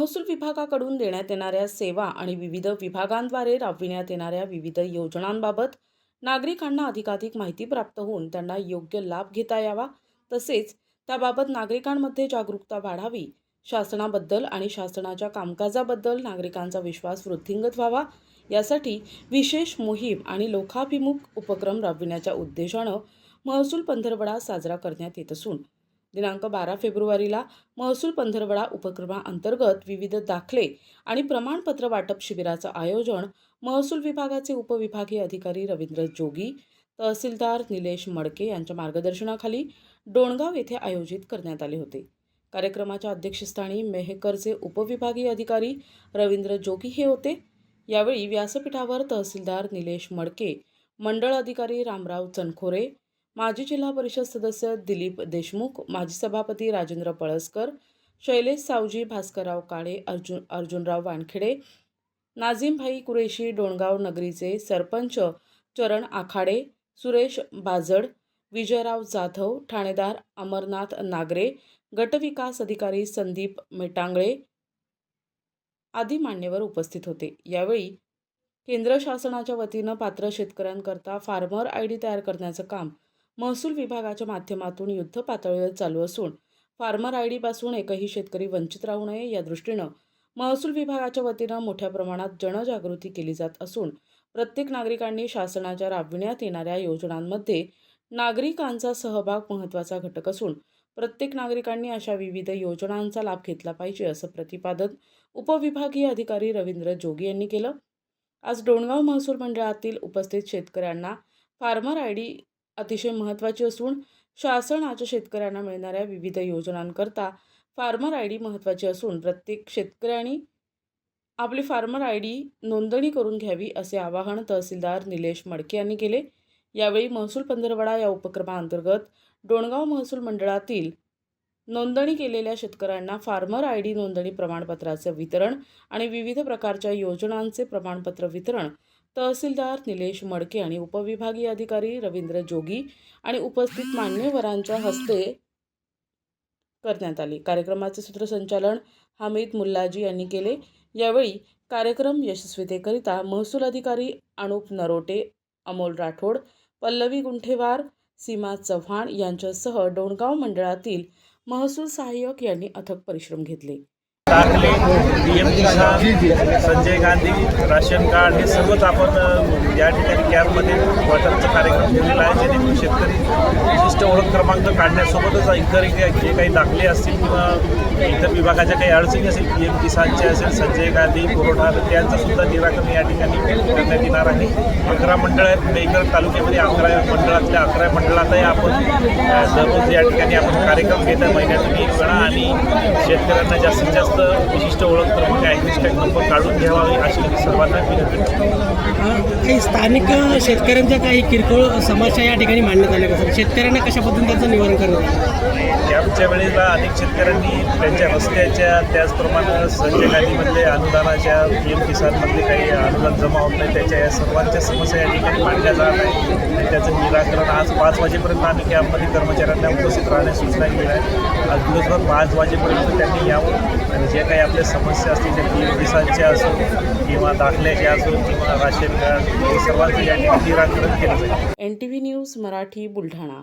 महसूल विभागाकडून देण्यात येणाऱ्या सेवा आणि विविध विभागांद्वारे राबविण्यात येणाऱ्या विविध योजनांबाबत नागरिकांना अधिकाधिक माहिती प्राप्त होऊन त्यांना योग्य लाभ घेता यावा, तसेच त्याबाबत नागरिकांमध्ये जागरूकता वाढावी, शासनाबद्दल आणि शासनाच्या कामकाजाबद्दल नागरिकांचा विश्वास वृद्धिंगत व्हावा, यासाठी विशेष मोहीम आणि लोकाभिमुख उपक्रम राबविण्याच्या उद्देशानं महसूल पंधरवडा साजरा करण्यात येत असून दिनांक 12 फेब्रुवारीला महसूल पंधरवडा उपक्रमाअंतर्गत विविध दाखले आणि प्रमाणपत्र वाटप शिबिराचं आयोजन महसूल विभागाचे उपविभागीय अधिकारी रवींद्र जोगी, तहसीलदार निलेश मडके यांच्या मार्गदर्शनाखाली डोणगाव येथे आयोजित करण्यात आले होते। कार्यक्रमाच्या अध्यक्षस्थानी मेहकरचे उपविभागीय अधिकारी रवींद्र जोगी हे होते। यावेळी व्यासपीठावर तहसीलदार निलेश मडके, मंडळ अधिकारी रामराव चनखोरे, माजी जिल्हा परिषद सदस्य दिलीप देशमुख, माजी सभापती राजेंद्र पळसकर, शैलेश सावजी, भास्करराव काळे, अर्जुनराव वानखेडे, नाझीमभाई कुरेशी, डोणगाव नगरीचे सरपंच चरण आखाडे, सुरेश बाजड, विजयराव जाधव, ठाणेदार अमरनाथ नागरे, गटविकास अधिकारी संदीप मेटांगळे आदी मान्यवर उपस्थित होते। यावेळी केंद्र शासनाच्या वतीनं पात्र शेतकऱ्यांकरता फार्मर आयडी तयार करण्याचं काम महसूल विभागाच्या माध्यमातून युद्ध पातळीवर चालू असून फार्मर आयडीपासून एकही शेतकरी वंचित राहू नये या दृष्टीनं महसूल विभागाच्या वतीनं मोठ्या प्रमाणात जनजागृती केली जात असून प्रत्येक नागरिकांनी शासनाच्या राबविण्यात येणाऱ्या योजनांमध्ये नागरिकांचा सहभाग महत्त्वाचा घटक असून प्रत्येक नागरिकांनी अशा विविध योजनांचा लाभ घेतला पाहिजे, असं प्रतिपादन उपविभागीय अधिकारी रवींद्र जोगी यांनी केलं। आज डोणगाव महसूल मंडळातील उपस्थित शेतकऱ्यांना फार्मर आयडी अतिशय महत्त्वाची असून शासनाच्या शेतकऱ्यांना मिळणाऱ्या विविध योजनांकरता फार्मर आयडी महत्त्वाची असून प्रत्येक शेतकऱ्यांनी आपली फार्मर आयडी नोंदणी करून घ्यावी, असे आवाहन तहसीलदार निलेश मडके यांनी केले। यावेळी महसूल पंधरवडा या उपक्रमाअंतर्गत डोणगाव महसूल मंडळातील नोंदणी केलेल्या शेतकऱ्यांना फार्मर आयडी नोंदणी प्रमाणपत्राचे वितरण आणि विविध प्रकारच्या योजनांचे प्रमाणपत्र वितरण तहसीलदार निलेश मडके आणि उपविभागीय अधिकारी रवींद्र जोगी आणि उपस्थित मान्यवरांच्या हस्ते करण्यात आले। कार्यक्रमाचे सूत्रसंचालन हमीद मुल्लाजी यांनी केले। यावेळी कार्यक्रम यशस्वीतेकरिता महसूल अधिकारी अनुप नरोटे, अमोल राठोड, पल्लवी गुंठेवार, सीमा चव्हाण यांच्यासह डोणगाव मंडळातील महसूल सहाय्यक यांनी अथक परिश्रम घेतले। दाखले, DM किसान, संजय गांधी, राशन कार्ड हे सर्वच आपण या ठिकाणी कॅम्पमध्ये वाटपचा कार्यक्रम ठेवलेला आहे, जेणेकरून शेतकरी विशिष्ट ओळख क्रमांक काढण्यासोबतच इतर जे काही दाखले असतील किंवा इतर विभागाच्या काही अडचणी असेल, PM किसानचे असेल, संजय गांधी, पुरवठा त्यांचं सुद्धा निराकरण या ठिकाणी करण्यात येणार आहे। 11 मंडळ आहेत मेहकर तालुक्यामध्ये, 11 मंडळातल्या 11 मंडळातही आपण दररोज या ठिकाणी आपण कार्यक्रम घेत आहे महिन्यातून एक वेळा, आणि शेतकऱ्यांना जास्तीत जास्त विशिष्ट ओळख क्रमांक ॲग्रिस्टॅग नंबर काढून घ्यावा अशी सर्वांना विनंती करतो। काही स्थानिक शेतकऱ्यांच्या काही किरकोळ समस्या या ठिकाणी मांडण्यात आल्या का? शेतकऱ्यांना कशा पद्धतीने त्याचं निवारण करण्यात? कॅम्पच्या वेळेला अनेक शेतकऱ्यांनी त्यांच्या रस्त्याच्या, त्याचप्रमाणे संजय गांधीमधले अनुदानाच्या, PM किसानमधले काही अनुदान जमा होत नाही, त्याच्या या सर्वांच्या समस्या या ठिकाणी मांडल्या जात आहे आणि त्याचं निराकरण आज 5 वाजेपर्यंत आम्ही कॅम्पमध्ये कर्मचाऱ्यांना उपस्थित राहण्यास सूचना केल्या आहे। आज दिवसभर 5 वाजेपर्यंत त्यांनी यावं आणि जे काही आपल्या समस्या असतील त्या PM किसानच्या असो किंवा दाखल्याच्या असो किंवा राशन कार्ड, हे सर्वांचं या ठिकाणी निराकरण केलं जाईल। NTV news Marathi, Buldhana.